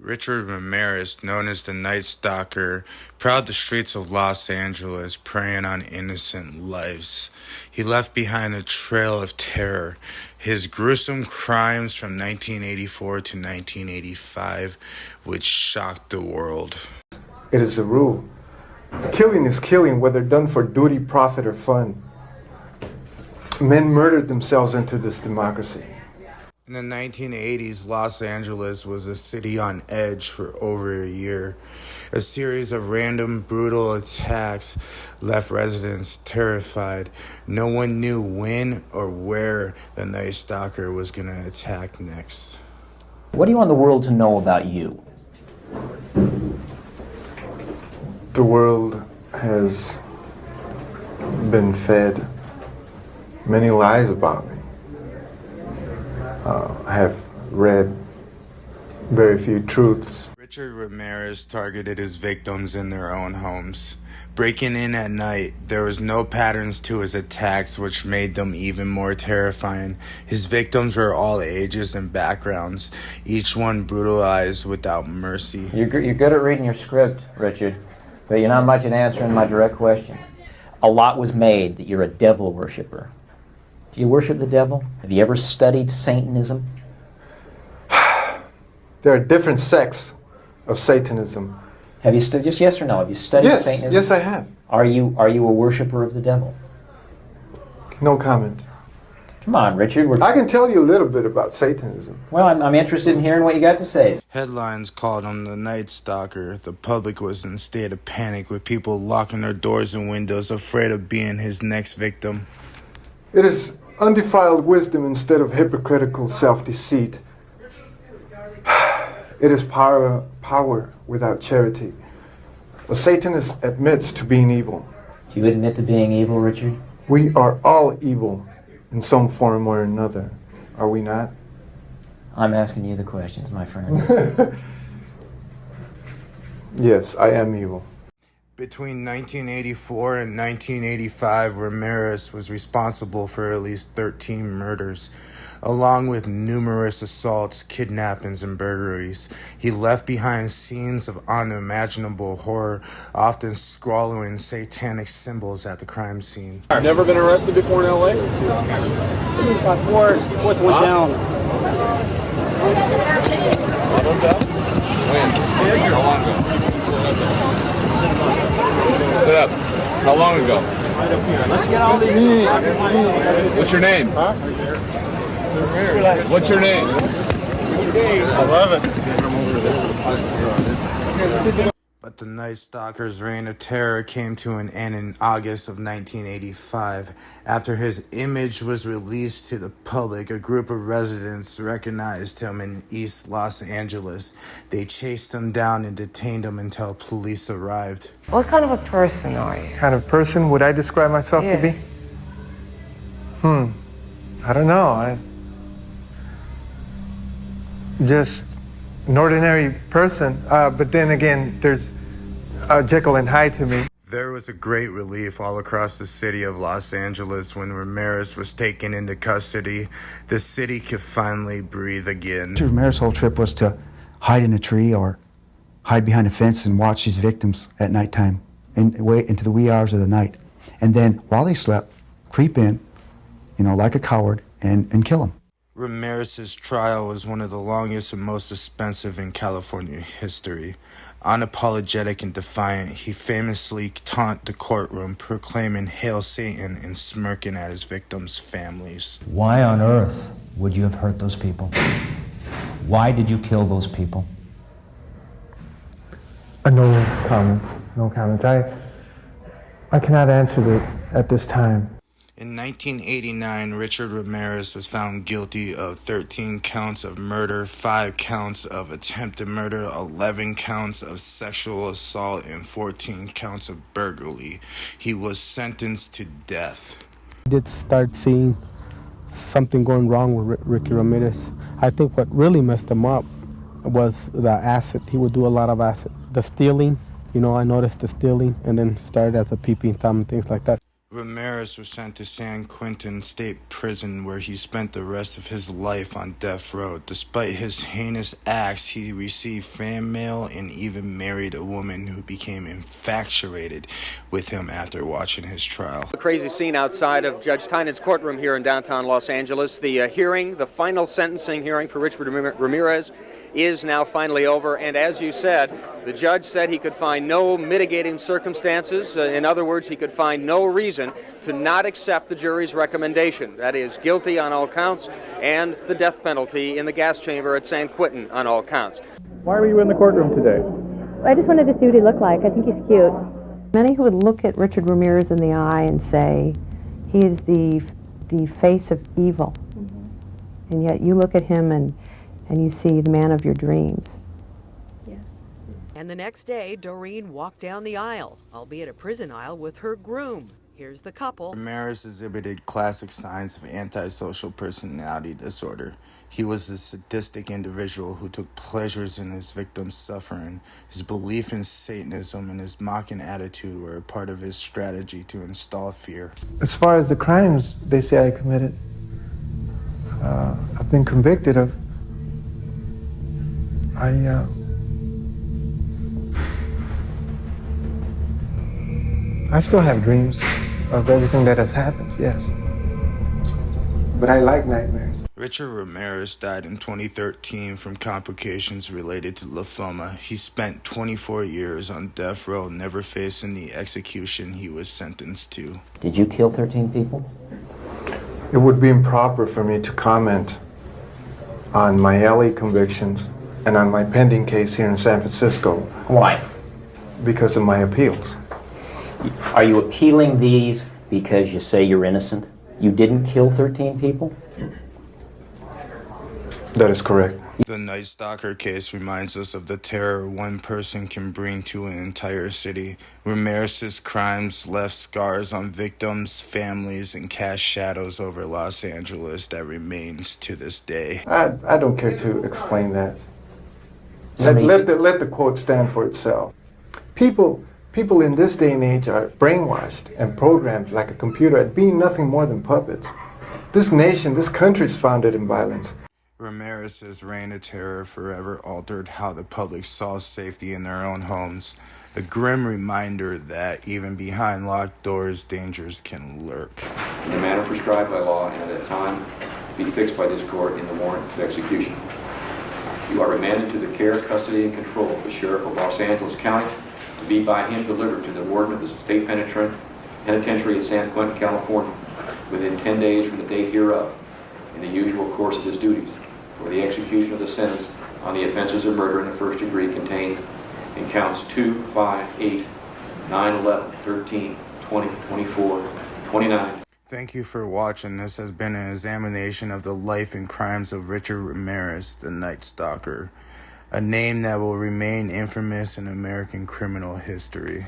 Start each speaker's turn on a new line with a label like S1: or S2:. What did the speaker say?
S1: Richard Ramirez, known as the Night Stalker, prowled the streets of Los Angeles, preying on innocent lives. He left behind a trail of terror. His gruesome crimes from 1984 to 1985, which shocked the world.
S2: It is a rule. Killing is killing, whether done for duty, profit, or fun. Men murdered themselves into this democracy.
S1: In the 1980s, Los Angeles was a city on edge for over a year. A series of random, brutal attacks left residents terrified. No one knew when or where the Night Stalker was going to attack next.
S3: What do you want the world to know about you?
S2: The world has been fed many lies about me. I have read very few truths.
S1: Richard Ramirez targeted his victims in their own homes. Breaking in at night, there was no patterns to his attacks, which made them even more terrifying. His victims were all ages and backgrounds, each one brutalized without mercy.
S3: You're good at reading your script, Richard, but you're not much at answering my direct questions. A lot was made that you're a devil worshiper. Do you worship the devil? Have you ever studied Satanism?
S2: There are different sects of Satanism.
S3: Have you studied, just yes or no, have you studied Satanism?
S2: Yes, I have.
S3: Are you a worshiper of the devil?
S2: No comment.
S3: Come on, Richard.
S2: I can tell you a little bit about Satanism.
S3: Well, I'm interested in hearing what you got to say.
S1: Headlines called him the Night Stalker. The public was in a state of panic, with people locking their doors and windows, afraid of being his next victim.
S2: It is undefiled wisdom instead of hypocritical self-deceit. It is power without charity. A Satanist admits to being evil.
S3: Do you admit to being evil, Richard?
S2: We are all evil in some form or another, are we not?
S3: I'm asking you the questions, my friend.
S2: Yes, I am evil.
S1: Between 1984 and 1985, Ramirez was responsible for at least 13 murders, along with numerous assaults, kidnappings, and burglaries. He left behind scenes of unimaginable horror, often scrawling satanic symbols at the crime scene.
S4: Never been arrested before in L.A.?
S5: Fourth one down.
S4: When? How long ago? Sit up. How long ago?
S5: Let's get all these.
S4: What's your name?
S5: Huh?
S4: What's your name?
S5: I love it.
S1: But the Night Stalker's reign of terror came to an end in August of 1985. After his image was released to the public, a group of residents recognized him in East Los Angeles. They chased him down and detained him until police arrived.
S6: What kind of a person are you?
S2: Kind of person would I describe myself to be? I don't know. I'm just an ordinary person. But then again, there's Jekyll and Hyde to me.
S1: There was a great relief all across the city of Los Angeles when Ramirez was taken into custody. The city could finally breathe again.
S7: Ramirez's whole trip was to hide in a tree or hide behind a fence and watch his victims at nighttime and wait into the wee hours of the night. And then while they slept, creep in, like a coward and kill them.
S1: Ramirez's trial was one of the longest and most expensive in California history. Unapologetic and defiant, he famously taunted the courtroom, proclaiming "Hail Satan" and smirking at his victims' families.
S8: Why on earth would you have hurt those people? Why did you kill those people?
S2: No comments. I cannot answer that at this time.
S1: In 1989, Richard Ramirez was found guilty of 13 counts of murder, 5 counts of attempted murder, 11 counts of sexual assault, and 14 counts of burglary. He was sentenced to death.
S9: I did start seeing something going wrong with Ricky Ramirez. I think what really messed him up was the acid. He would do a lot of acid. The stealing, I noticed the stealing, and then started as a peeping Tom and things like that.
S1: Ramirez was sent to San Quentin State Prison, where he spent the rest of his life on death row. Despite his heinous acts, he received fan mail and even married a woman who became infatuated with him after watching his trial.
S10: A crazy scene outside of Judge Tynan's courtroom here in downtown Los Angeles. The hearing, the final sentencing hearing for Richard Ramirez is now finally over, and as you said, the judge said he could find no mitigating circumstances. In other words, he could find no reason to not accept the jury's recommendation. That is, guilty on all counts and the death penalty in the gas chamber at San Quentin on all counts.
S2: Why were you in the courtroom today?
S11: I just wanted to see what he looked like. I think he's cute. Many who would look at Richard Ramirez in the eye and say, he is the face of evil. Mm-hmm. And yet you look at him and you see the man of your dreams.
S12: Yes. And the next day, Doreen walked down the aisle, albeit a prison aisle, with her groom. Here's the couple.
S1: Ramirez exhibited classic signs of antisocial personality disorder. He was a sadistic individual who took pleasures in his victims' suffering. His belief in Satanism and his mocking attitude were a part of his strategy to install fear.
S2: As far as the crimes they say I committed, I've been convicted of. I still have dreams of everything that has happened, yes. But I like nightmares.
S1: Richard Ramirez died in 2013 from complications related to lymphoma. He spent 24 years on death row, never facing the execution he was sentenced to.
S3: Did you kill 13 people?
S2: It would be improper for me to comment on my LA convictions and on my pending case here in San Francisco.
S3: Why?
S2: Because of my appeals.
S3: Are you appealing these because you say you're innocent? You didn't kill 13 people?
S2: That is correct.
S1: The Night Stalker case reminds us of the terror one person can bring to an entire city. Ramirez's crimes left scars on victims, families, and cast shadows over Los Angeles that remains to this day.
S2: I don't care to explain that. Let the quote stand for itself. People in this day and age are brainwashed and programmed like a computer at being nothing more than puppets. This nation, this country is founded in violence.
S1: Ramirez's reign of terror forever altered how the public saw safety in their own homes. A grim reminder that even behind locked doors, dangers can lurk.
S13: In the manner prescribed by law and at a time be fixed by this court in the warrant of execution. You are remanded to the care, custody, and control of the Sheriff of Los Angeles County to be by him delivered to the Warden of the State Penitentiary in San Quentin, California, within 10 days from the date hereof, in the usual course of his duties, for the execution of the sentence on the offenses of murder in the first degree contained in counts 2, 5, 8, 9, 11, 13, 20, 24, 29.
S1: Thank you for watching. This has been an examination of the life and crimes of Richard Ramirez, the Night Stalker, a name that will remain infamous in American criminal history.